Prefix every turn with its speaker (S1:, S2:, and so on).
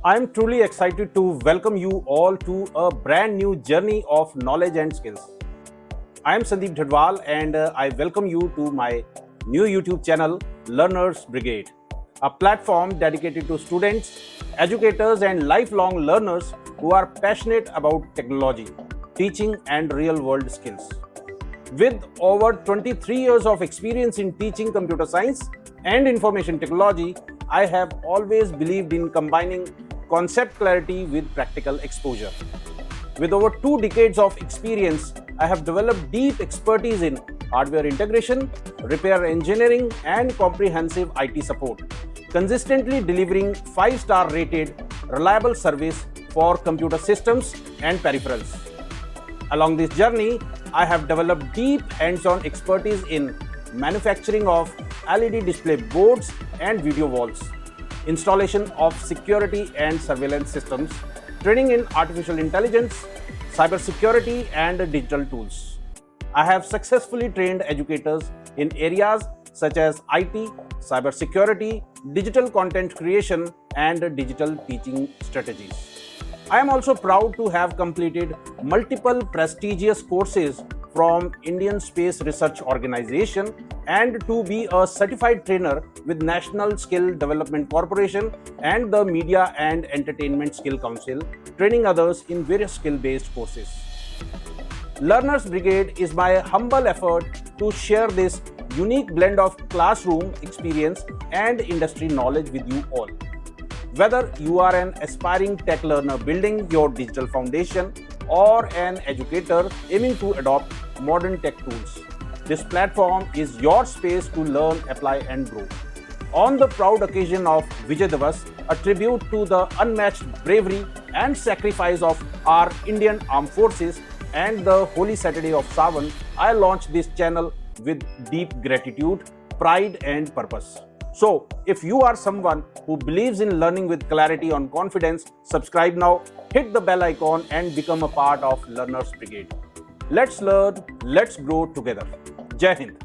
S1: I am truly excited to welcome you all to a brand new journey of knowledge and skills. I am Sandeep Dhadwal and I welcome you to my new YouTube channel, Learners Brigade, a platform dedicated to students, educators, and lifelong learners who are passionate about technology, teaching, and real-world skills. With over 23 years of experience in teaching computer science and information technology, I have always believed in combining concept clarity with practical exposure. With over 2 decades of experience, I have developed deep expertise in hardware integration, repair engineering, and comprehensive IT support, consistently delivering 5-star rated, reliable service for computer systems and peripherals. Along this journey, I have developed deep hands-on expertise in manufacturing of LED display boards and video walls, installation of security and surveillance systems, training in artificial intelligence, cybersecurity, and digital tools. I have successfully trained educators in areas such as IT, cybersecurity, digital content creation, and digital teaching strategies. I am also proud to have completed multiple prestigious courses from Indian Space Research Organization and to be a certified trainer with National Skill Development Corporation and the Media and Entertainment Skill Council, training others in various skill-based courses. Learners Brigade is my humble effort to share this unique blend of classroom experience and industry knowledge with you all. Whether you are an aspiring tech learner building your digital foundation or an educator aiming to adopt modern tech tools, this platform is your space to learn, apply, and grow. On the proud occasion of Vijay Diwas, a tribute to the unmatched bravery and sacrifice of our Indian Armed Forces and the Holy Saturday of Sawan, I launched this channel with deep gratitude, pride, and purpose. So, if you are someone who believes in learning with clarity and confidence, subscribe now, hit the bell icon, and become a part of Learners Brigade. Let's learn, let's grow together. Jai Hind.